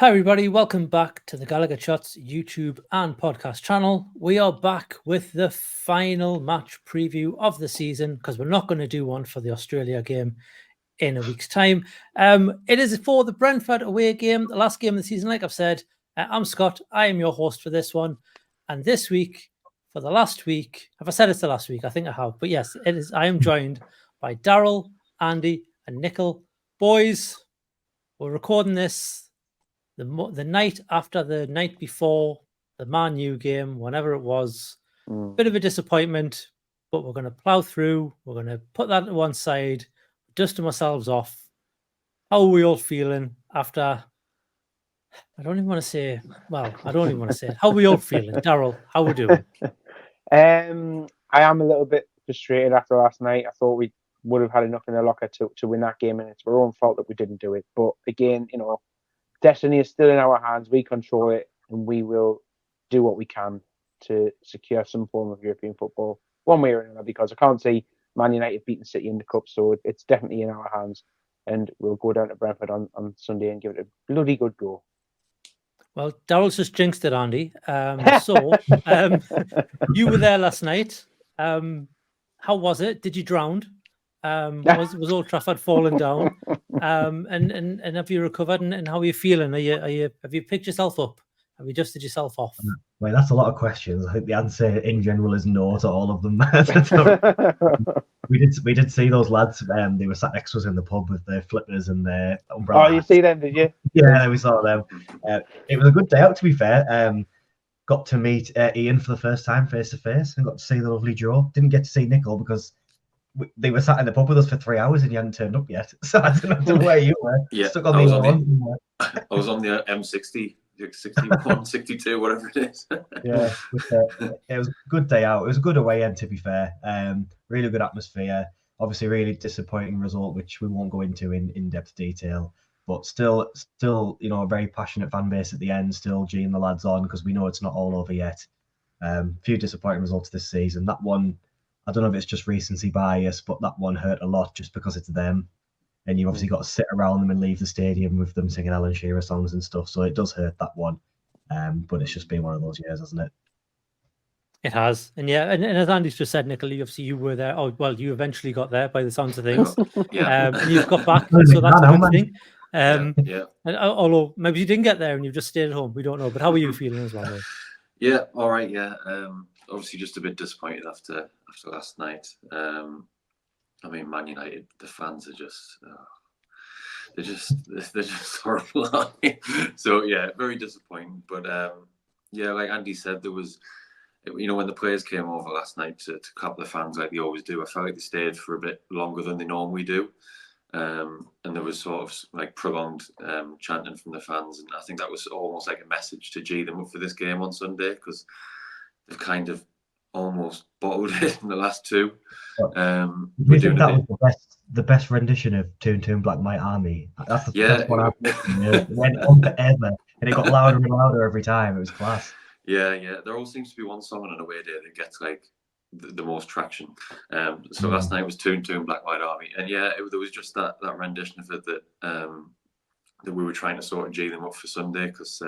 Hi everybody, welcome back to the GallowgateShots YouTube and podcast channel. We are back with the final match preview of the season because we're not going to do one for the Australia game in a week's time. It is for the Brentford away game, the last game of the season. Like I've said, I'm Scott. I am your host for this one. And this week, for the last week, have I said it's the last week? I think I have. But yes, it is. I am joined by Daryl, Andy, and Nichol. Boys, we're recording this the night after the night before the Man U game, whenever it was. Bit of a disappointment, but we're going to plow through. We're going to put that to one side, dusting ourselves off. How are we all feeling after? I don't even want to say. Well, I don't even want to say it. How are we all feeling, Daryl? How are we doing? I am a little bit frustrated after last night. I thought we would have had enough in the locker to win that game, and it's our own fault that we didn't do it. But again, destiny is still in our hands. We control it, and we will do what we can to secure some form of European football, one way or another, because I can't see Man United beating City in the Cup, so it's definitely in our hands, and we'll go down to Brentford on Sunday and give it a bloody good go. Well, Daryl's just jinxed it, Andy. You were there last night. How was it? Did you drown? Was Old Trafford falling down? And have you recovered? And how are you feeling? Have you picked yourself up? Have you dusted yourself off? Well, that's a lot of questions. I think the answer in general is no to all of them. we did see those lads. They were sat next to us in the pub with their flippers and their umbrella. Oh, you see them, did you? Yeah, we saw them. It was a good day out, to be fair. Got to meet Ian for the first time face to face, and got to see the lovely Joe. Didn't get to see Nichol because they were sat in the pub with us for 3 hours and you hadn't turned up yet. So I don't know where you were. Yeah, Stuck on I was on the M60, 61, 62, whatever it is. Yeah, it was a good day out. It was a good away end, to be fair. Really good atmosphere. Obviously, really disappointing result, which we won't go into in depth detail. But still, a very passionate fan base at the end. Still G'ing the lads on because we know it's not all over yet. Few disappointing results this season. That one, I don't know if it's just recency bias, but that one hurt a lot just because it's them. And you've obviously got to sit around them and leave the stadium with them singing Alan Shearer songs and stuff. So it does hurt, that one. But it's just been one of those years, hasn't it? It has. And yeah, and as Andy's just said, Nichol, obviously you were there. Oh, well, you eventually got there by the sounds of things. Yeah. And you've got back, so that's a good thing. Yeah. And, although maybe you didn't get there and you've just stayed at home. We don't know. But how are you feeling as well? Though? Yeah, all right, yeah. Obviously just a bit disappointed after last night. I mean, Man United, the fans are just... they're just horrible. So yeah, very disappointing. But yeah, like Andy said, there was, when the players came over last night to clap the fans like they always do, I felt like they stayed for a bit longer than they normally do. And there was sort of like prolonged chanting from the fans, and I think that was almost like a message to G them up for this game on Sunday, because they've kind of almost bottled it in the last two. Do you think that was the best rendition of Toon Toon Black Might Army? That's the first one I've listened to. It went on forever, and it got louder and louder every time. It was class. Yeah. There always seems to be one song on an away day that gets like the most traction. So last night was Toon Toon Black Might Army, and yeah, there was just that rendition of it that we were trying to sort of G them up for Sunday, because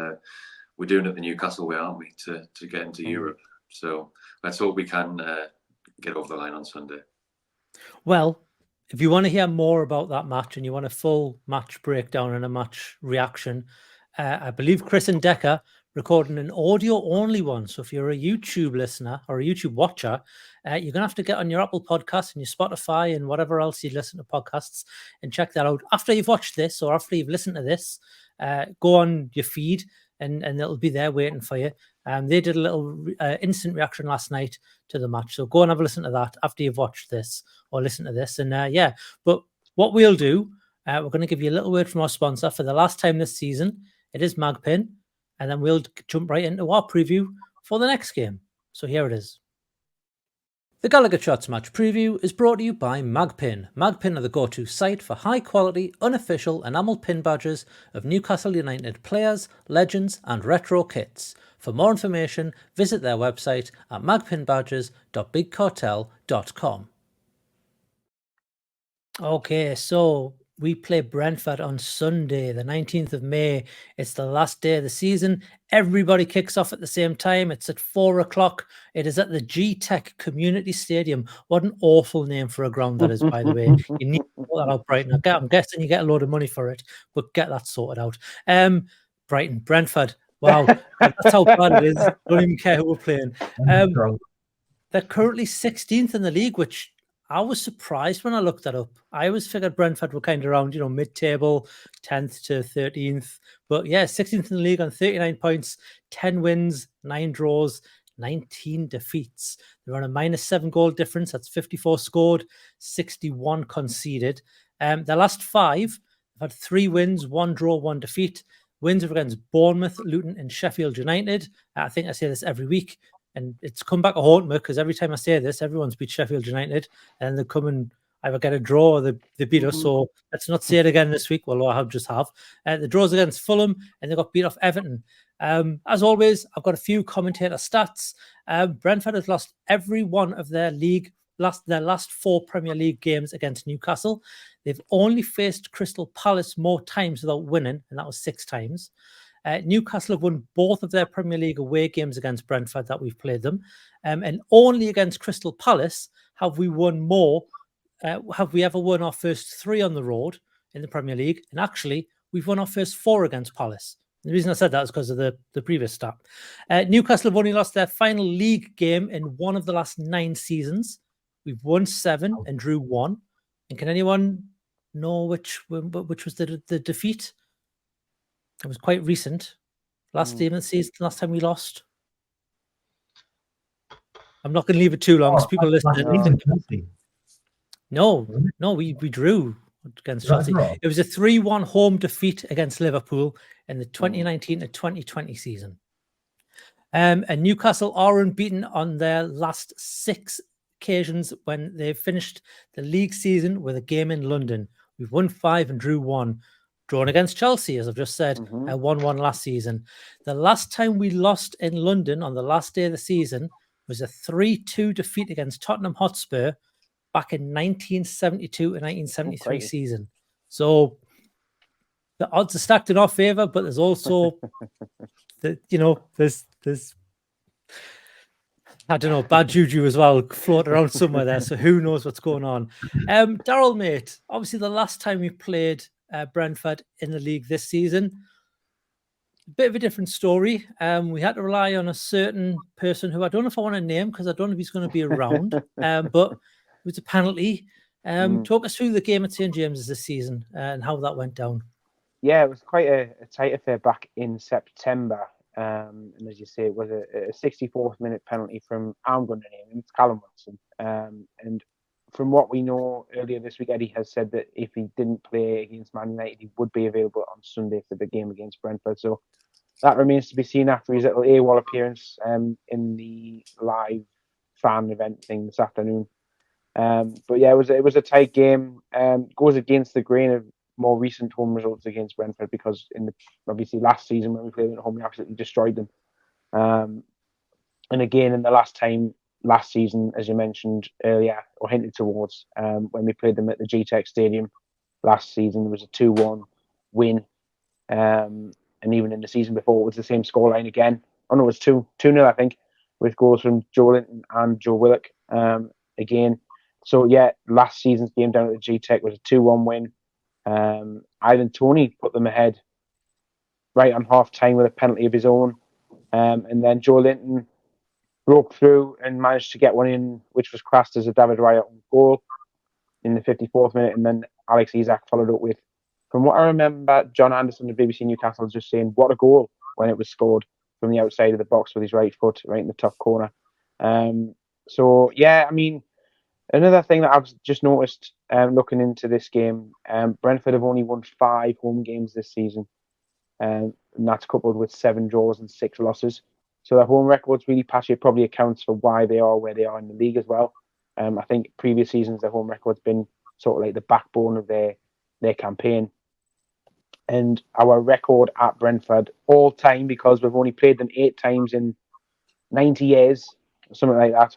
we're doing it the Newcastle way, aren't we, to get into Europe. So let's hope we can get over the line on Sunday. Well, if you want to hear more about that match and you want a full match breakdown and a match reaction, I believe Chris and Decker recording an audio-only one. So if you're a YouTube listener or a YouTube watcher, you're going to have to get on your Apple Podcasts and your Spotify and whatever else you listen to podcasts and check that out. After you've watched this or after you've listened to this, go on your feed and it'll be there waiting for you. They did a little instant reaction last night to the match. So go and have a listen to that after you've watched this or listen to this. And but what we'll do, we're going to give you a little word from our sponsor for the last time this season. It is Magpin. And then we'll jump right into our preview for the next game. So here it is. The GallowgateShots match preview is brought to you by Magpin. Magpin are the go-to site for high-quality, unofficial enamel pin badges of Newcastle United players, legends and retro kits. For more information, visit their website at magpinbadges.bigcartel.com. Okay, so we play Brentford on Sunday, the 19th of May. It's the last day of the season. Everybody kicks off at the same time. It's at 4 o'clock. It is at the G-Tech Community Stadium. What an awful name for a ground that is, by the way. You need to sort that out, Brighton. I'm guessing you get a load of money for it, but get that sorted out. Brighton, Brentford. Wow, that's how bad it is. Don't even care who we're playing. They're currently 16th in the league, which I was surprised when I looked that up. I always figured Brentford were kind of around, mid-table, 10th to 13th. But yeah, 16th in the league on 39 points, 10 wins, 9 draws, 19 defeats. They're on a -7 goal difference. That's 54 scored, 61 conceded. Their last 5, they've had 3 wins, 1 draw, 1 defeat. Wins are against Bournemouth, Luton, and Sheffield United. I think I say this every week. And it's come back to haunt me because every time I say this, everyone's beat Sheffield United and they come and either get a draw or they beat us. So let's not say it again this week. Well, I just have. The draws against Fulham and they got beat off Everton. As always, I've got a few commentator stats. Brentford has lost every one of their last 4 Premier League games against Newcastle. They've only faced Crystal Palace more times without winning, and that was 6 times. Newcastle have won both of their Premier League away games against Brentford that we've played them. And only against Crystal Palace have we won more. Have we ever won our first 3 on the road in the Premier League? And actually, we've won our first 4 against Palace. The reason I said that is because of the previous stat. Newcastle have only lost their final league game in one of the last 9 seasons. We've won 7 and drew 1. And can anyone know which was the defeat? It was quite recent. Last game of the season, last time we lost. I'm not going to leave it too long because people listening. No, we drew against Chelsea. It was a 3-1 home defeat against Liverpool in the 2019 to 2020 season. And Newcastle are unbeaten on their last 6 occasions when they finished the league season with a game in London. We've won 5 and drew 1. Drawn against Chelsea, as I've just said, 1-1 last season. The last time we lost in London on the last day of the season was a 3-2 defeat against Tottenham Hotspur back in 1972 and 1973 season. So the odds are stacked in our favour, but there's also, there's I don't know, bad juju as well floating around somewhere there. So who knows what's going on? Daryl, mate, obviously the last time we played Brentford in the league this season, a bit of a different story. We had to rely on a certain person who I don't know if I want to name because I don't know if he's going to be around, but it was a penalty. Talk us through the game at St. James's this season and how that went down. Yeah, it was quite a tight affair back in September. And as you say, it was a 64th minute penalty from, I'm going to name him, it's Callum Wilson. And from what we know, earlier this week, Eddie has said that if he didn't play against Man United, he would be available on Sunday for the game against Brentford. So that remains to be seen after his little AWOL appearance in the live fan event thing this afternoon. But yeah, it was a tight game. Goes against the grain of more recent home results against Brentford because obviously last season when we played them at home, we absolutely destroyed them. And again, in the last season, as you mentioned earlier, or hinted towards, when we played them at the G-Tech Stadium last season, there was a 2-1 win. And even in the season before, it was the same scoreline again. Oh no, it was 2-0, I think, with goals from Joe Linton and Joe Willock again. So yeah, last season's game down at the G-Tech was a 2-1 win. Ivan Toney put them ahead right on half time with a penalty of his own. And then Joe Linton broke through and managed to get one in, which was classed as a David Raya own goal in the 54th minute. And then Alex Isak followed up with, from what I remember, John Anderson of BBC Newcastle was just saying, what a goal, when it was scored from the outside of the box with his right foot, right in the top corner. So, yeah, I mean, another thing that I've just noticed looking into this game, Brentford have only won 5 home games this season. And that's coupled with 7 draws and 6 losses. So their home record's really patchy. It probably accounts for why they are where they are in the league as well. I think previous seasons, their home record's been sort of like the backbone of their campaign. And our record at Brentford all time, because we've only played them 8 times in 90 years, or something like that.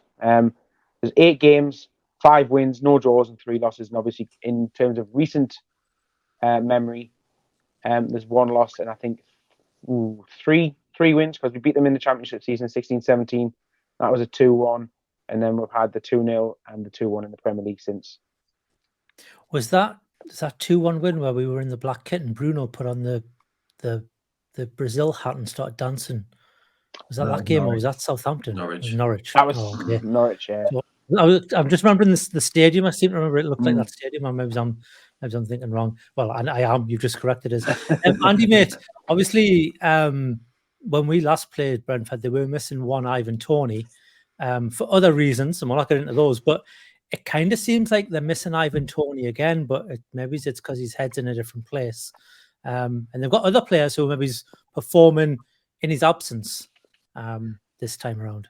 There's 8 games, 5 wins, no draws and 3 losses. And obviously in terms of recent memory. There's one loss, and I think three wins, because we beat them in the Championship season 16-17. That was a 2-1, and then we've had the 2-0 and the 2-1 in the Premier League since. Was that 2-1 win where we were in the black kit and Bruno put on the Brazil hat and started dancing? Was that game, or was that Southampton? Norwich. It was Norwich. That was okay. Norwich, yeah. So I'm just remembering the stadium. I seem to remember it looked like that stadium, or maybe I'm thinking wrong. Well, I am. You've just corrected us. Andy, mate, obviously, when we last played Brentford, they were missing one Ivan Toney for other reasons, and we'll not get into those, but it kind of seems like they're missing Ivan Toney again, but maybe it's because his head's in a different place. And they've got other players who maybe he's performing in his absence this time around.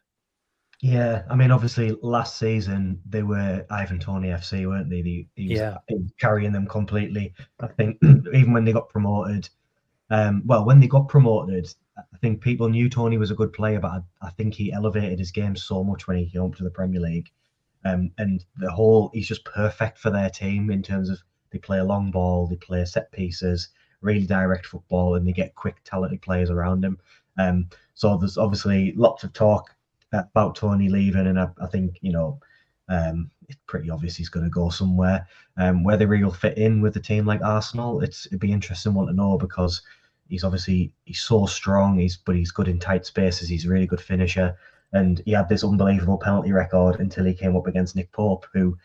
Yeah, I mean, obviously, last season they were Ivan Toney FC, weren't they? He was carrying them completely. I think even when they got promoted, when they got promoted, I think people knew Toney was a good player, but I think he elevated his game so much when he came up to the Premier League. And he's just perfect for their team in terms of they play a long ball, they play set pieces, really direct football, and they get quick, talented players around him. So there's obviously lots of talk about Toney leaving, and I think it's pretty obvious he's going to go somewhere. Whether he'll fit in with a team like Arsenal, it'd be interesting one to know, because he's so strong. But he's good in tight spaces. He's a really good finisher, and he had this unbelievable penalty record until he came up against Nick Pope, who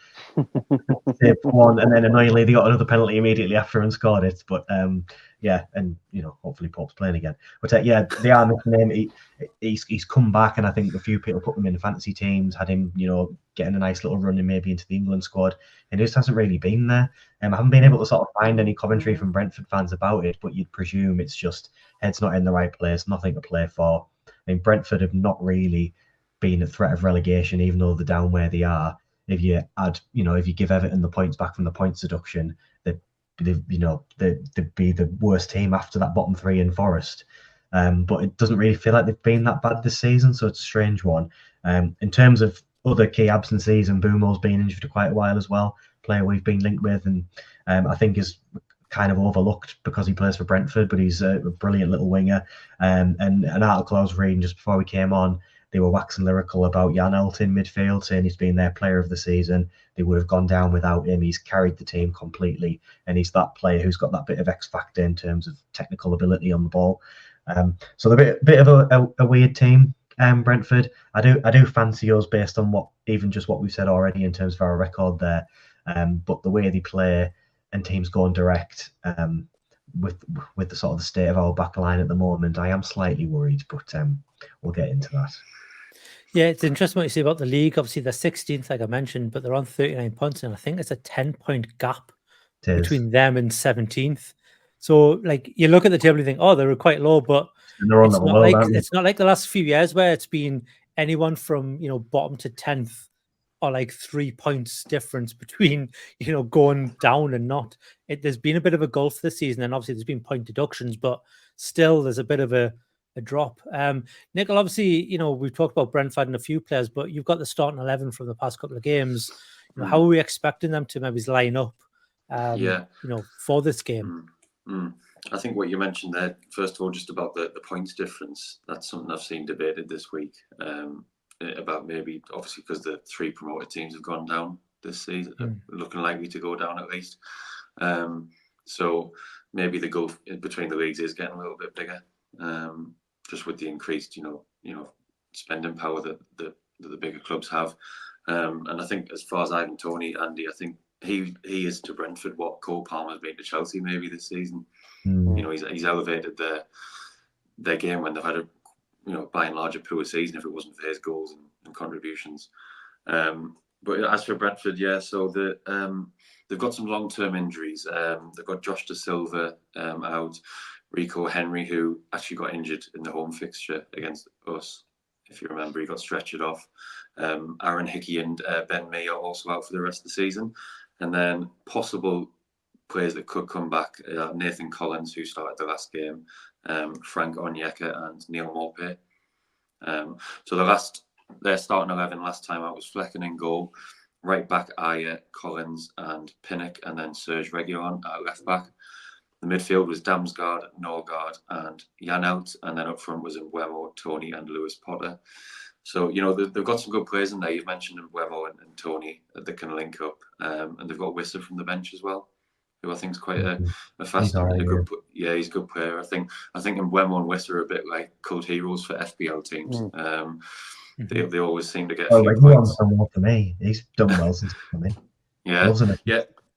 saved one, and then annoyingly they got another penalty immediately after and scored it. But hopefully Pope's playing again. But they are missing him. He's come back, and I think a few people put him in the fantasy teams, had him, getting a nice little run in maybe into the England squad, and he just hasn't really been there. I haven't been able to sort of find any commentary from Brentford fans about it, but you'd presume it's just head's not in the right place, nothing to play for. I mean, Brentford have not really been a threat of relegation, even though they're down where they are. If you give Everton the points back from the points deduction, they'd be the worst team after that bottom three in Forest. But it doesn't really feel like they've been that bad this season, so it's a strange one. In terms of other key absences, and Bumo's been injured for quite a while as well, player we've been linked with, and I think is kind of overlooked because he plays for Brentford, but he's a brilliant little winger. And an article I was reading just before we came on, they were waxing lyrical about Jan Elt in midfield, saying he's been their player of the season. They would have gone down without him. He's carried the team completely, and he's that player who's got that bit of X factor in terms of technical ability on the ball. So they're a bit of a weird team, Brentford. I do fancy us based on what we've said already in terms of our record there. But the way they play and teams going direct, with the sort of the state of our back line at the moment, I am slightly worried, but we'll get into that. Yeah, it's interesting what you say about the league. Obviously, they're 16th, like I mentioned, but they're on 39 points, and I think it's a 10-point gap between them and 17th. So, like, you look at the table and think, oh, they were quite low, but it's not like the last few years where it's been anyone from bottom to 10th, or like 3 points difference between going down and not. There's been a bit of a gulf this season, and obviously there's been point deductions, but still there's a bit of a drop. Nichol, obviously, we've talked about Brentford and a few players, but you've got the starting 11 from the past couple of games. How are we expecting them to maybe line up for this game? I think what you mentioned there, first of all, just about the points difference, that's something I've seen debated this week, about maybe, obviously, because the 3 promoted teams have gone down this season, looking likely to go down at least. So maybe the gulf between the leagues is getting a little bit bigger, just with the increased, spending power that the bigger clubs have. And I think as far as Ivan Toney, Andy, I think he is to Brentford what Cole Palmer's been to Chelsea maybe this season. He's elevated their game when they've had a by and large a poor season if it wasn't for his goals and contributions. But as for Brentford, so they've got some long-term injuries. They've got Josh Da Silva out, Rico Henry, who actually got injured in the home fixture against us. If you remember, he got stretchered off. Aaron Hickey and Ben Mee are also out for the rest of the season. And then possible players that could come back, Nathan Collins, who started the last game, Frank Onyeka and Neil Maupay. So their starting 11 last time out was Flecken in goal, Right back, Ayer, Collins and Pinnock, and then Serge Reguilon at left back. The midfield was Damsgaard, Norgard and Janelt, and then up front was Mbeumo, Tony and Lewis Potter. So, they've got some good players in there. You've mentioned Mbeumo and Tony that can link up. And they've got Wissa from the bench as well, who I think is quite a fast and a good. Yeah, he's a good player. I think Mbeumo and Wissa are a bit like cult heroes for FPL teams. They always seem to get a few points. More for me. He's done well since coming. Yeah,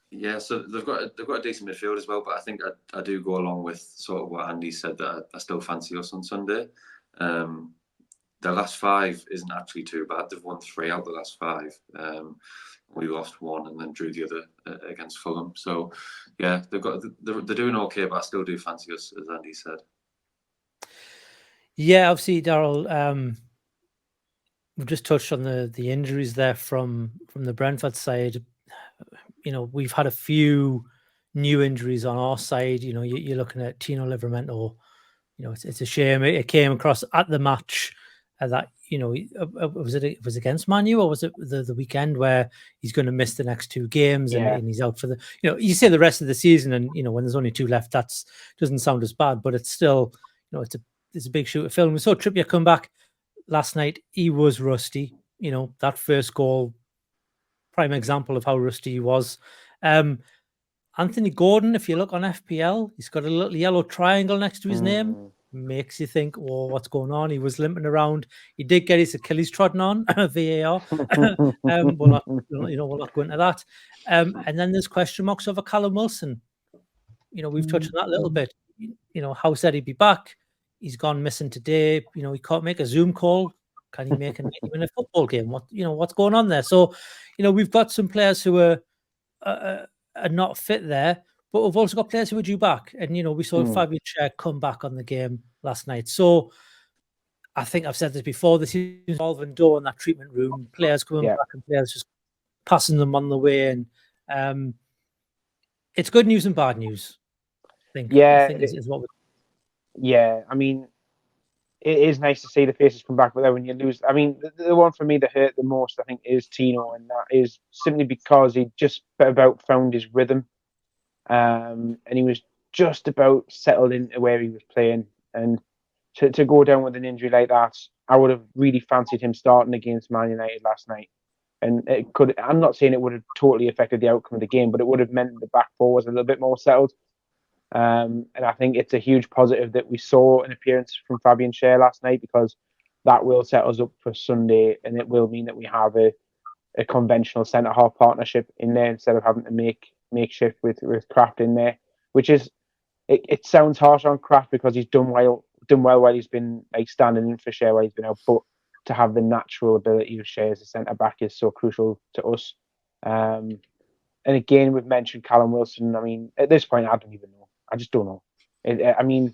yeah. So they've got a decent midfield as well. But I think I do go along with sort of what Andy said, that I still fancy us on Sunday. Their last 5 isn't actually too bad. They've won 3 out of the last 5. We lost 1 and then drew the other against Fulham. So yeah, they're doing okay, but I still do fancy us, as Andy said. Yeah, obviously, Daryl. We've just touched on the injuries there from the Brentford side. We've had a few new injuries on our side. You're looking at Tino Livramento. It's a shame it came across at the match that was it against Man U, or was it the weekend where he's going to miss the next 2 games and he's out for the you say the rest of the season, and when there's only 2 left, that doesn't sound as bad, but it's still it's a big shoe to fill. And we saw Trippier come back last night. He was rusty. That first goal, prime example of how rusty he was. Anthony Gordon, if you look on FPL, he's got a little yellow triangle next to his name. Makes you think, oh, what's going on? He was limping around. He did get his Achilles trodden on, VAR. We'll not go into that. And then there's question marks over Callum Wilson. We've touched on that a little bit. How said he'd be back? He's gone missing today. He can't make a Zoom call. Can he make a 90-minute football game? What's going on there? So, we've got some players who are not fit there, but we've also got players who are due back. And, we saw Fabian Schär come back on the game last night. So I think I've said this before, this is involving door in that treatment room, players coming back and players just passing them on the way. And it's good news and bad news, I think. Yeah. Is what yeah, I mean, it is nice to see the faces come back, but then when you lose, I mean, the one for me that hurt the most, I think, is Tino, and that is simply because he just about found his rhythm, and he was just about settled into where he was playing, and to go down with an injury like that, I would have really fancied him starting against Man United last night, and it could. I'm not saying it would have totally affected the outcome of the game, but it would have meant the back four was a little bit more settled. And I think it's a huge positive that we saw an appearance from Fabian Schär last night, because that will set us up for Sunday, and it will mean that we have a conventional centre-half partnership in there instead of having to makeshift with Kraft in there, which is it sounds harsh on Kraft because he's done well while he's been standing in for Schär while he's been out, but to have the natural ability of Schär as a centre-back is so crucial to us. And again, we've mentioned Callum Wilson. I mean, at this point, I don't even know. I just don't know. I mean,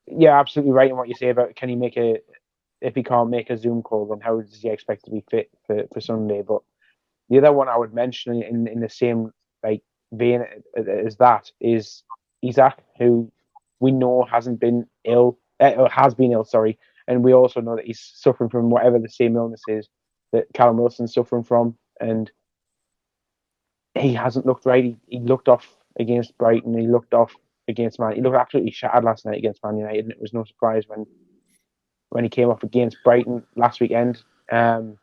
you're absolutely right in what you say about if he can't make a Zoom call, then how does he expect to be fit for Sunday? But the other one I would mention in the same vein as that is Isak, who we know hasn't been ill, or has been ill, sorry. And we also know that he's suffering from whatever the same illness is that Callum Wilson's suffering from. And he hasn't looked right. He looked off against Brighton. He looked off against Man. He looked absolutely shattered last night against Man United, and it was no surprise when he came off against Brighton last weekend. And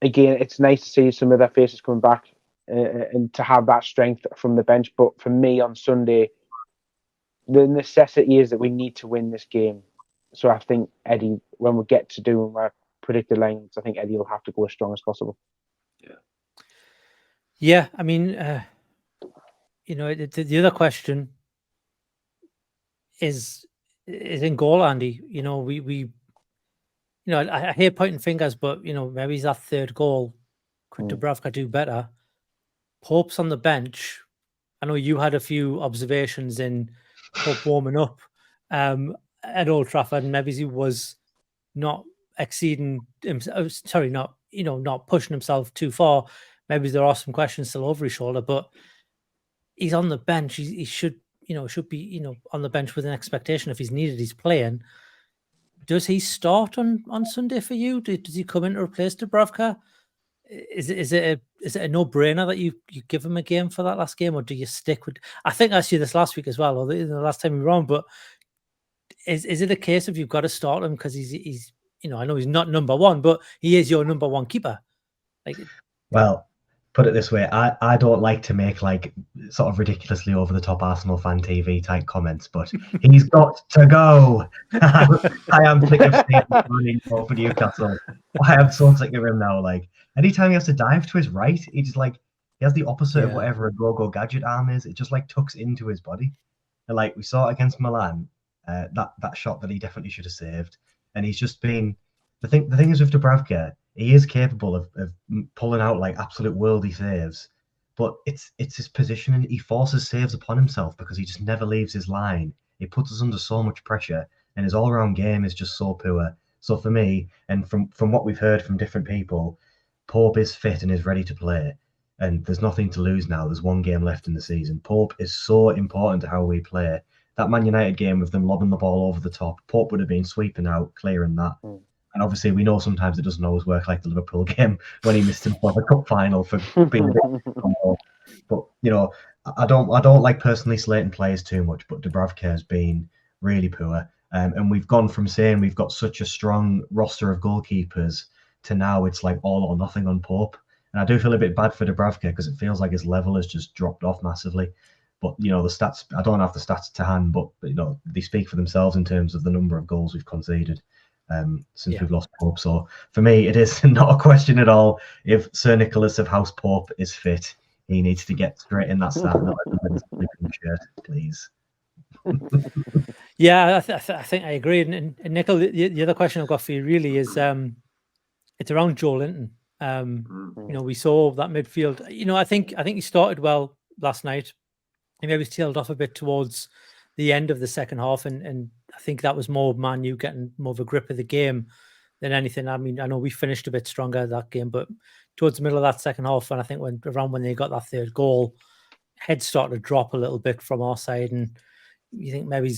again, it's nice to see some of their faces coming back and to have that strength from the bench. But for me on Sunday, the necessity is that we need to win this game. So I think Eddie, when we get to doing our predicted lines, I think Eddie will have to go as strong as possible. Yeah, I mean, the other question is in goal, Andy. I hate pointing fingers, but maybe it's that third goal. Could Dubravka do better? Pope's on the bench. I know you had a few observations in Pope warming up at Old Trafford, and maybe he was not exceeding himself. Sorry, not pushing himself too far. Maybe there are some questions still over his shoulder, but he's on the bench. He should be on the bench with an expectation if he's needed, he's playing. does he start on Sunday for you? Does he come in to replace Dubravka? Is it a no-brainer that you give him a game for that last game, or do you stick with? I think I asked you this last week as well, or the last time we were on. But is it a case of you've got to start him because he's I know he's not number one, but he is your number one keeper. Well, put it this way, I don't like to make like sort of ridiculously over the top Arsenal fan TV type comments, but he's got to go. I am sick of seeing him running over Newcastle. I am so sick of him now. Like anytime he has to dive to his right, he has the opposite of whatever a go gadget arm is. It just like tucks into his body. And like we saw it against Milan, that shot that he definitely should have saved. And he's just been the thing is with Dubravka, he is capable of pulling out like absolute worldy saves, but it's his positioning. He forces saves upon himself because he just never leaves his line. He puts us under so much pressure, and his all-round game is just so poor. So for me, and from what we've heard from different people, Pope is fit and is ready to play, and there's nothing to lose now. There's one game left in the season. Pope is so important to how we play. That Man United game with them lobbing the ball over the top, Pope would have been sweeping out, clearing that. And obviously, we know sometimes it doesn't always work, like the Liverpool game when he missed himself a cup final for being a bit. But I don't like personally slating players too much. But Dubravka has been really poor, and we've gone from saying we've got such a strong roster of goalkeepers to now it's like all or nothing on Pope. And I do feel a bit bad for Dubravka because it feels like his level has just dropped off massively. But the stats, I don't have the stats to hand, but they speak for themselves in terms of the number of goals we've conceded. Since we've lost Pope. So for me, it is not a question at all. If Sir Nicholas of House Pope is fit, he needs to get straight in that start. Not everybody's sleeping shirt, please. Yeah, I think I agree. And Nichol, the other question I've got for you really is it's around Joe Linton. We saw that midfield. I think he started well last night. He maybe tailed off a bit towards the end of the second half, and I think that was more Man U getting more of a grip of the game than anything. I mean, I know we finished a bit stronger that game, but towards the middle of that second half, and I think when they got that third goal, heads started to drop a little bit from our side, and you think maybe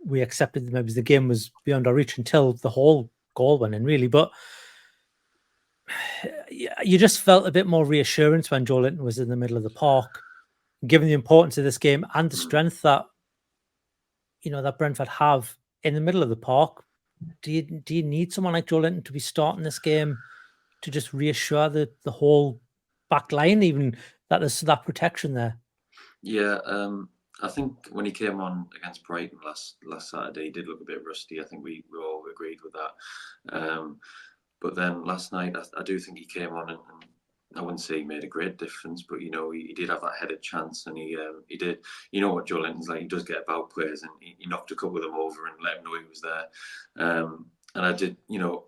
we accepted maybe the game was beyond our reach until the whole goal went in, really. But you just felt a bit more reassurance when Joe Linton was in the middle of the park, given the importance of this game and the strength that that Brentford have in the middle of the park. Do you need someone like Joe Linton to be starting this game to just reassure the whole back line, even that there's that protection there? Yeah, I think when he came on against Brighton last Saturday, he did look a bit rusty. I think we all agreed with that. But then last night, I do think he came on and I wouldn't say he made a great difference, but he did have that headed chance, and he did. You know what Joe Linton's like? He does get about players, and he knocked a couple of them over and let them know he was there. And I did.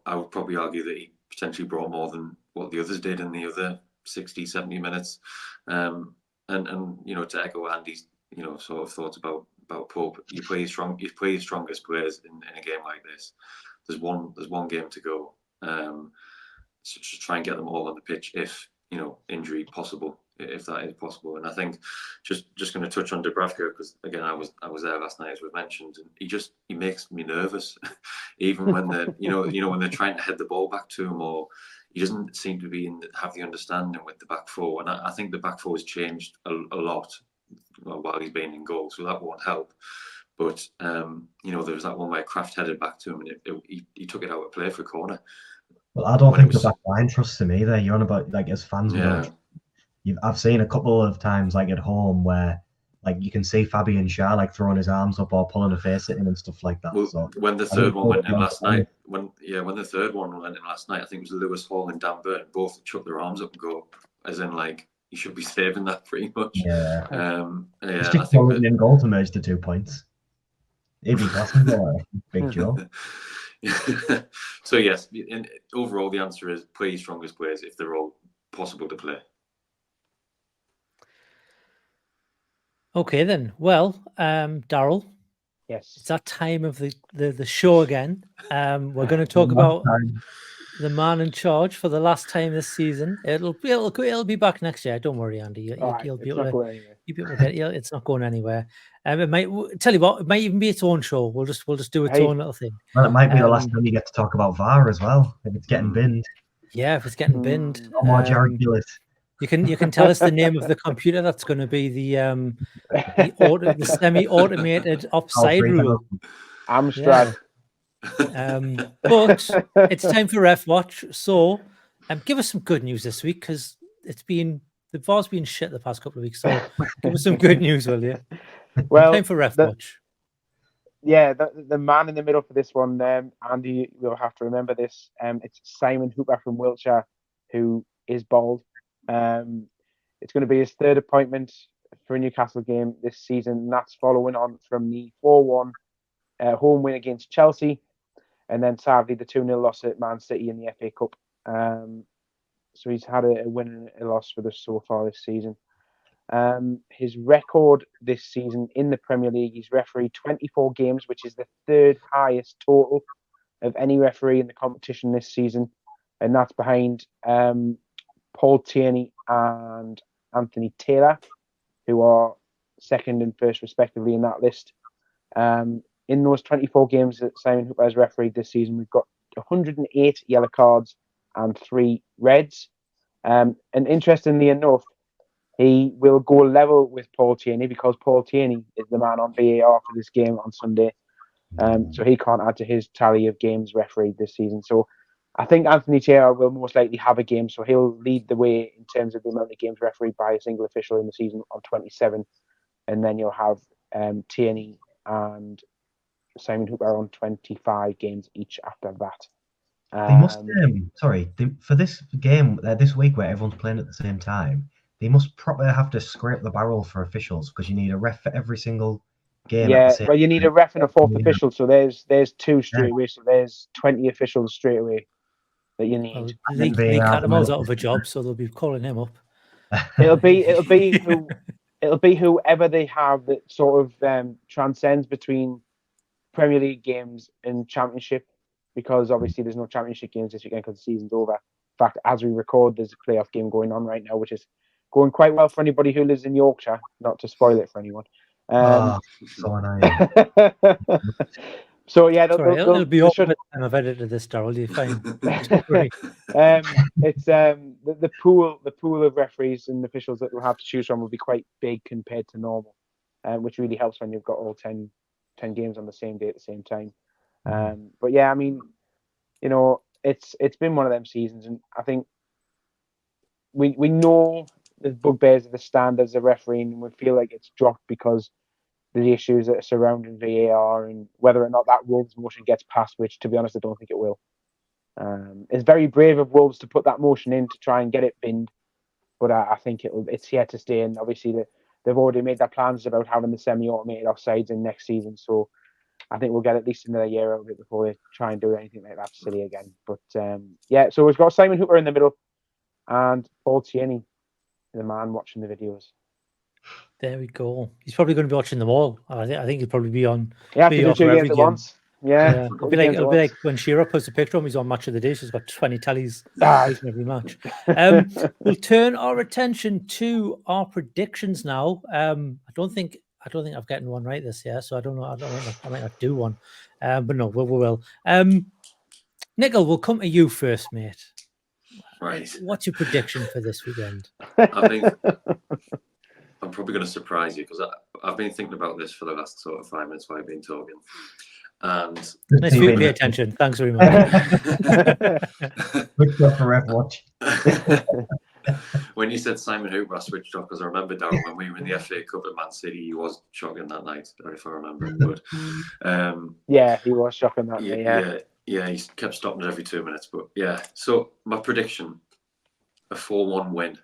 I would probably argue that he potentially brought more than what the others did in the other 60, 70 minutes. And to echo Andy's sort of thoughts about Pope, you play your strongest players in a game like this. There's one game to go. So just try and get them all on the pitch if injury possible, if that is possible. And I think just going to touch on Dubravka, because again I was there last night, as we've mentioned, and he makes me nervous even when they're when they're trying to head the ball back to him, or he doesn't seem to have the understanding with the back four. And I think the back four has changed a lot while he's been in goal, so that won't help. But there was that one where Kraft headed back to him, and he took it out of play for a corner. Well, I don't think the back line trusts him either. You're on about, like, as fans, I've seen a couple of times, like at home, where like you can see Fabian Schär like throwing his arms up or pulling a face at him and stuff like that. Well, so when the third one went in last night, when the third one went in last night, I think it was Lewis Hall and Dan Burton both chucked their arms up and go, as in like, you should be saving that pretty much. Yeah. I think in goal to merge the 2 points. It'd be possible. Big Joe. So yes, overall the answer is play your strongest players if they're all possible to play. Okay then. Well, Daryl. Yes. It's that time of the show again. We're going to talk about the man in charge for the last time this season. It'll be back next year. Don't worry, Andy. You'll be it's able not to. going anywhere. You'll be able to get it. It's not going anywhere. It might tell you what. It might even be its own show. We'll just do its Hey. own little thing. Well, it might be the last time you get to talk about VAR as well, if it's getting binned. Yeah, if it's getting binned. No more Jared Gillett. You can tell us the name of the computer that's going to be the semi-automated offside rule. Amstrad. But it's time for Ref Watch. So, give us some good news this week because the VAR's been shit the past couple of weeks. So, give us some good news, will you? Well, time for Ref Watch. Yeah, the man in the middle for this one, Andy, you'll have to remember this. It's Simon Hooper from Wiltshire, who is bald. It's going to be his third appointment for a Newcastle game this season. And that's following on from the 4-1 home win against Chelsea, and then sadly the 2-0 loss at Man City in the FA Cup. So he's had a win and a loss for us so far this season. His record this season in the Premier League, he's refereed 24 games, which is the third highest total of any referee in the competition this season, and that's behind Paul Tierney and Anthony Taylor, who are second and first respectively in that list. In those 24 games that Simon Hooper has refereed this season, we've got 108 yellow cards and 3 reds. And interestingly enough, he will go level with Paul Tierney because Paul Tierney is the man on VAR for this game on Sunday. So he can't add to his tally of games refereed this season. So I think Anthony Taylor will most likely have a game, so he'll lead the way in terms of the amount of games refereed by a single official in the season on 27. And then you'll have Tierney and Simon Hooper on 25 games each after that. They must, for this game, this week where everyone's playing at the same time, they must probably have to scrape the barrel for officials because you need a ref for every single game. Yeah, well, you need a ref and a fourth official, so there's 2 straight away, so there's 20 officials straight away that you need. Well, Lee Cattermole's out of a job, so they'll be calling him up. It'll be whoever they have that sort of transcends between Premier League games and Championship, because obviously there's no Championship games this weekend because the season's over. In fact, as we record, there's a playoff game going on right now, which is going quite well for anybody who lives in Yorkshire. Not to spoil it for anyone. So annoying. So yeah, it'll be up by the time I've edited this, Daryl. You're fine. It's the pool of referees and officials that we'll have to choose from will be quite big compared to normal, which really helps when you've got all 10 games on the same day at the same time. But yeah, I mean, you know, it's been one of them seasons, and I think we know the bugbears of the standards of refereeing, and we feel like it's dropped because the issues that are surrounding VAR and whether or not that Wolves motion gets passed, which, to be honest, I don't think it will. It's very brave of Wolves to put that motion in to try and get it binned, but I think it's here to stay. And obviously, they've already made their plans about having the semi-automated offsides in next season, so I think we'll get at least another year out of it before they try and do anything like that silly again. But yeah, so we've got Simon Hooper in the middle and Paul Tierney, the man watching the videos. There we go. He's probably going to be watching them all. I think he'll probably be on. Yeah, to do 2 games at once. Yeah. It'll be like when Shearer puts a picture of him, he's on Match of the Day. She's got 20 tallies in every match. We'll turn our attention to our predictions now. I don't think I've gotten one right this year, so I don't know. I might not do one. But no, we will. Nichol, we'll come to you first, mate. Right. What's your prediction for this weekend? I think I'm probably going to surprise you because I've been thinking about this for the last sort of 5 minutes while I've been talking. And nice for you to pay attention. Thanks very much. Switched off for Ref Watch. When you said Simon Hooper, I switched off because I remember, Daryl, when we were in the FA Cup at Man City, he was shocking that night, if I remember. But yeah, he was shocking that night. Yeah, he kept stopping it every 2 minutes. But yeah, so my prediction: a 4-1 win.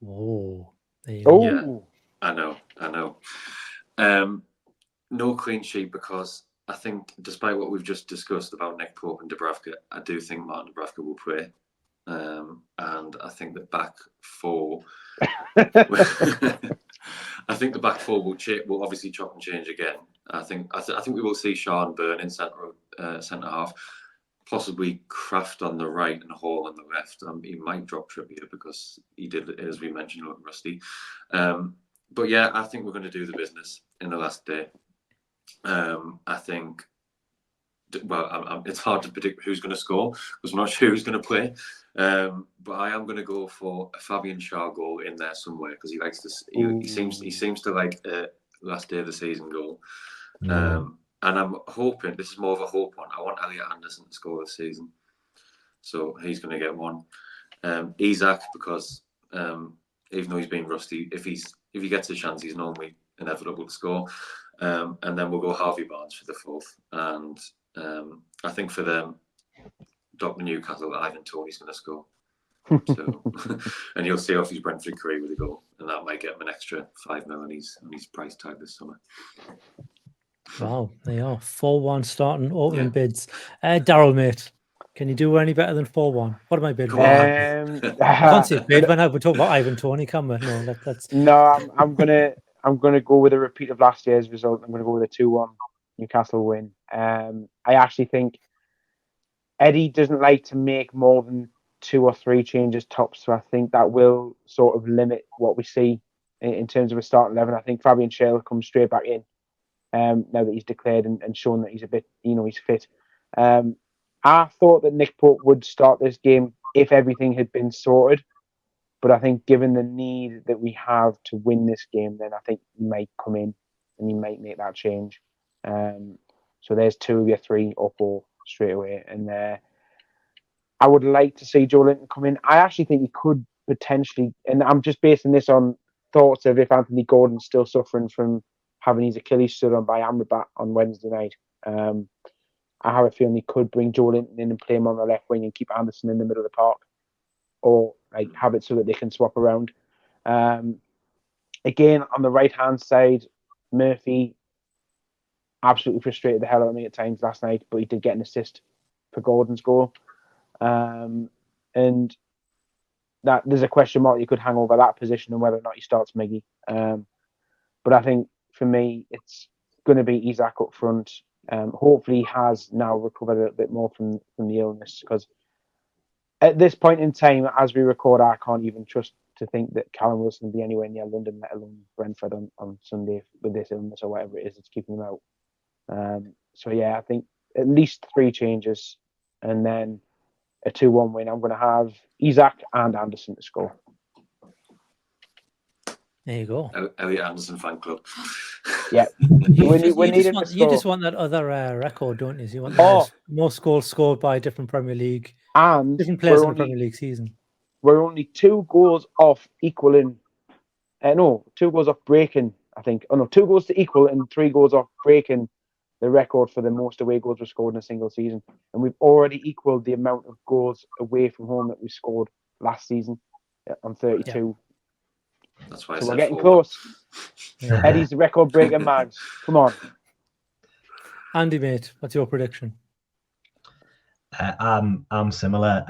Oh. Yeah, I know. No clean sheet because I think, despite what we've just discussed about Nick Pope and Dubravka, I do think Martin Dubravka will play, and I think the back four. I think the back four will obviously chop and change again. I think we will see Sean Byrne in centre half. possibly Kraft on the right and Hall on the left. He might drop Trippier because he did, as we mentioned, look rusty. But yeah, I think we're going to do the business in the last day. I think, well, it's hard to predict who's going to score because I'm not sure who's going to play. But I am going to go for a Fabian Schär goal in there somewhere because he likes to. He seems to like a last day of the season goal. And I'm hoping, this is more of a hope one, I want Elliot Anderson to score this season. So he's going to get one. Isak, because even though he's been rusty, if he gets a chance, he's normally inevitable to score. And then we'll go Harvey Barnes for the fourth. And I think for them, Dr. Newcastle, Ivan Toney's going to score. So, and he'll stay off his Brentford career with a goal. And that might get him an extra $5 million on his price tag this summer. Wow, they are 4-1 starting opening bids. Daryl, mate, can you do any better than 4-1? What am I bidding? I can't say bid when we talk about Ivan Toney, can we? No, that's no. I'm gonna go with a repeat of last year's result. I'm gonna go with a 2-1 Newcastle win. I actually think Eddie doesn't like to make more than 2 or 3 changes tops, so I think that will sort of limit what we see in terms of a starting 11. I think Fabian Schär will come straight back in. Now that he's declared and shown that he's a bit, he's fit. I thought that Nick Pope would start this game if everything had been sorted. But I think given the need that we have to win this game, then I think he might come in and he might make that change. So there's 2 of your 3 or 4 straight away. And I would like to see Joe Linton come in. I actually think he could potentially, and I'm just basing this on thoughts of if Anthony Gordon's still suffering from having his Achilles stood on by Amrabat on Wednesday night. I have a feeling he could bring Joe Linton in and play him on the left wing and keep Anderson in the middle of the park, or like have it so that they can swap around. Again, on the right hand side, Murphy absolutely frustrated the hell out of me at times last night, but he did get an assist for Gordon's goal. And that there's a question mark you could hang over that position and whether or not he starts Miggy. But I think for me, it's going to be Isak up front. Hopefully, he has now recovered a little bit more from the illness, because at this point in time, as we record, I can't even trust to think that Callum Wilson will be anywhere near London, let alone Brentford on Sunday with this illness or whatever it is that's keeping him out. So yeah, I think at least 3 changes and then a 2-1 win. I'm going to have Isak and Anderson to score. there you go. Elliot Anderson fan club. Yeah, You just want that other record, don't you? You want the most goals scored by a different Premier League and different players in the Premier League season. We're only 2 goals off equaling. 2 goals off breaking. I think. 2 goals to equal and 3 goals off breaking the record for the most away goals were scored in a single season, and we've already equalled the amount of goals away from home that we scored last season on 32. Yeah. That's why so we're getting close. Yeah. Eddie's the record breaker, Mags. Come on, Andy, mate. What's your prediction? I'm similar.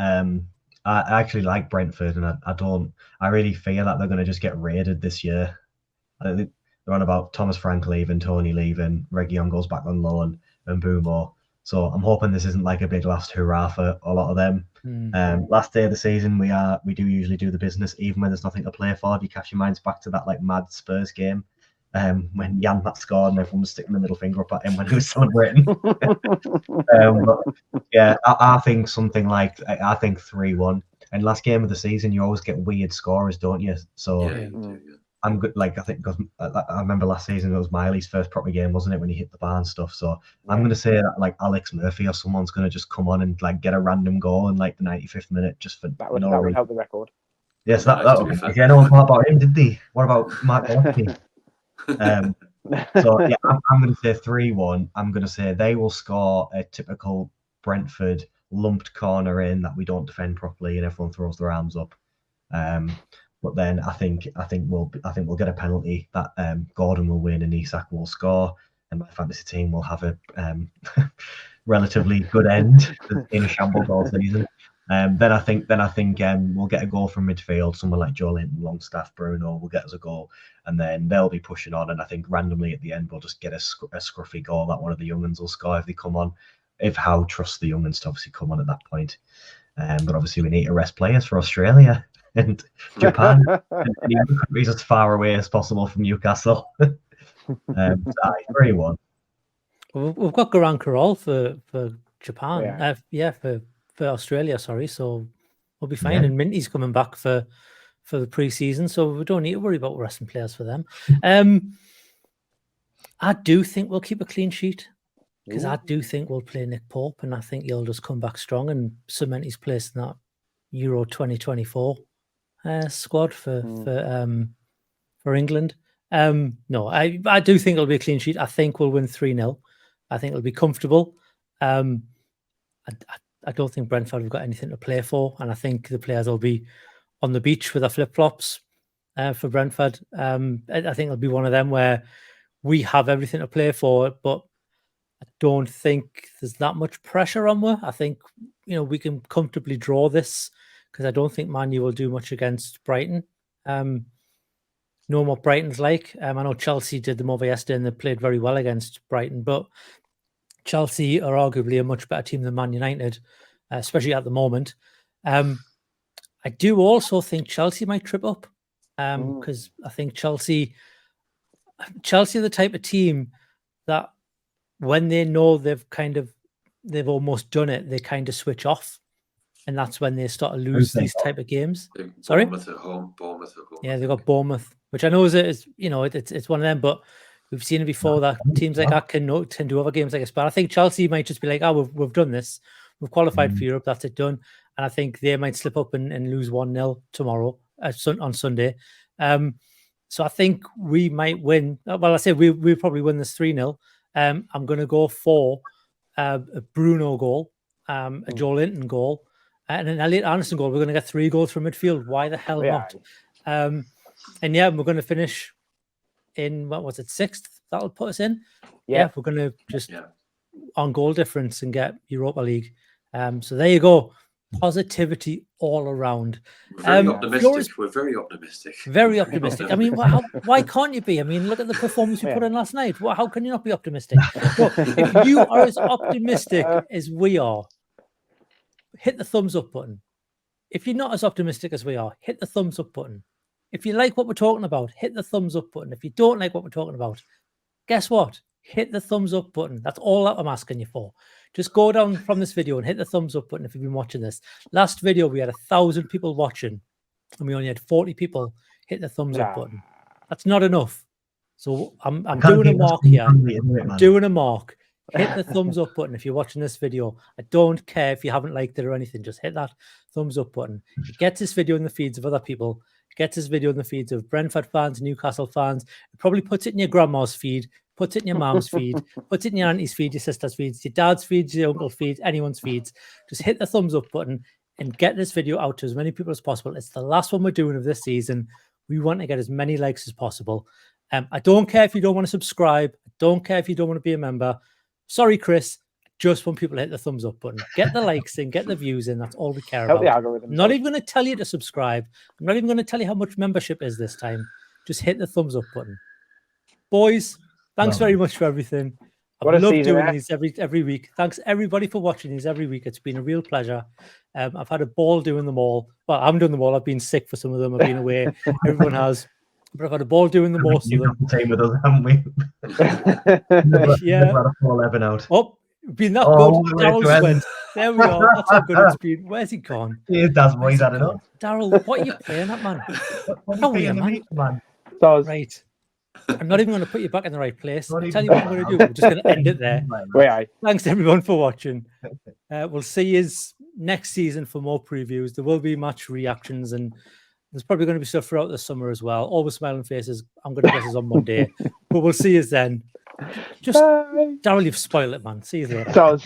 I actually like Brentford, and I really fear that they're going to just get raided this year. They're on about Thomas Frank leaving, Tony leaving, Reguilon goes back on loan, and Boomo. So I'm hoping this isn't like a big last hurrah for a lot of them. Last day of the season, we do usually do the business, even when there's nothing to play for. Do you catch your minds back to that like mad Spurs game when Jan Matt scored and everyone was sticking the middle finger up at him when he was celebrating? But yeah, I think something like 3-1. And last game of the season, you always get weird scorers, don't you? So. Yeah. I'm good. Like I think, because I remember last season it was Miley's first proper game, wasn't it, when he hit the bar and stuff. So I'm going to say that like Alex Murphy or someone's going to just come on and like get a random goal in like the 95th minute just for that would help the record. Yes, that would. Yeah, no one thought about him, did they? What about Mark Bolton? So yeah, I'm going to say 3-1. I'm going to say they will score a typical Brentford lumped corner in that we don't defend properly and everyone throws their arms up. But then I think we'll get a penalty that Gordon will win and Isak will score, and my fantasy team will have a relatively good end in a shambles all season. Then I think we'll get a goal from midfield. Someone like Joe Linton, Longstaff, Bruno will get us a goal, and then they'll be pushing on. And I think randomly at the end we'll just get a scruffy goal that one of the young ones will score if they come on. if how trust the young and stuff obviously come on at that point. But obviously we need to rest players for Australia and Japan and any other countries as far away as possible from Newcastle. 3-1. Well, we've got Garan Carroll for Japan. Yeah. For Australia, sorry. So we'll be fine. Yeah. And Minty's coming back for the pre-season, so we don't need to worry about resting players for them. I do think we'll keep a clean sheet, because I do think we'll play Nick Pope, and I think he'll just come back strong and cement his place in that Euro 2024 squad for England. No, I do think it'll be a clean sheet. I think we'll win 3-0. I think it'll be comfortable. I don't think Brentford have got anything to play for, and I think the players will be on the beach with their flip-flops for Brentford. I think it'll be one of them where we have everything to play for, but I don't think there's that much pressure on us. I think, we can comfortably draw this, because I don't think Man U will do much against Brighton. Know what Brighton's like. I know Chelsea did them over yesterday and they played very well against Brighton, but Chelsea are arguably a much better team than Man United, especially at the moment. I do also think Chelsea might trip up, because I think Chelsea are the type of team that when they know they've almost done it, they kind of switch off. And that's when they start to lose these type of games. Sorry? Bournemouth at home. Yeah, they've got Bournemouth, which I know it's one of them, but we've seen it before that teams like that can do other games like this. But I think Chelsea might just be like, we've done this. We've qualified for Europe. That's it done. And I think they might slip up and lose 1-0 tomorrow on Sunday. So I think we might win. Well, I say we'll probably win this 3-0. I'm going to go for a Bruno goal, a Joe Linton goal, and an Elliot Anderson goal. We're going to get 3 goals from midfield. Why the hell not? And we're going to finish in, what was it, 6th? That'll put us in. Yeah, we're going to just on goal difference and get Europa League. So there you go. Positivity all around. Very optimistic. We're very optimistic. Very optimistic. I mean, why can't you be? I mean, look at the performance we put in last night. How can you not be optimistic? Well, if you are as optimistic as we are, hit the thumbs up button. If you're not as optimistic as we are, hit the thumbs up button. If you like what we're talking about, hit the thumbs up button. If you don't like what we're talking about, guess what? Hit the thumbs up button. That's all that I'm asking you for. Just go down from this video and hit the thumbs up button if you've been watching this. Last video, we had 1,000 people watching and we only had 40 people hit the thumbs up button. That's not enough. So I'm doing a mark here. I'm doing a mark. Hit the thumbs up button if you're watching this video. I don't care if you haven't liked it or anything. Just hit that thumbs up button. It gets this video in the feeds of other people. It gets this video in the feeds of Brentford fans, Newcastle fans. It probably puts it in your grandma's feed, puts it in your mom's feed, puts it in your auntie's feed, your sister's feeds, your dad's feeds, your uncle's feeds, anyone's feeds. Just hit the thumbs up button and get this video out to as many people as possible. It's the last one we're doing of this season. We want to get as many likes as possible. I don't care if you don't want to subscribe. I don't care if you don't want to be a member. Sorry, Chris. Just want people to hit the thumbs up button. Get the likes in, get the views in. That's all we care about. I'm not even going to tell you to subscribe. I'm not even going to tell you how much membership is this time. Just hit the thumbs up button. Boys, thanks very much for everything. I love doing these every week. Thanks everybody for watching these every week. It's been a real pleasure. I've had a ball doing them all. Well, I haven't done them all. I've been sick for some of them. I've been away. Everyone has. But I've had a ball doing the most of them. Team with us, haven't we? Yeah. We've had a full 11 out. Oh, been that good. Daryl's went. There we are. That's how good it's been. Where's he gone? Here's Daz, he's had enough. Daryl, what are you playing at, man? How are you, man? Right. I'm not even going to put you back in the right place. I'll tell you what I'm going to do. We're just going to end it there. Thanks everyone for watching. We'll see you next season for more previews. There will be match reactions and there's probably going to be stuff throughout the summer as well. All the smiling faces. I'm going to guess is on Monday, but we'll see you then. Just Daryl, you've spoiled it, man. See you later.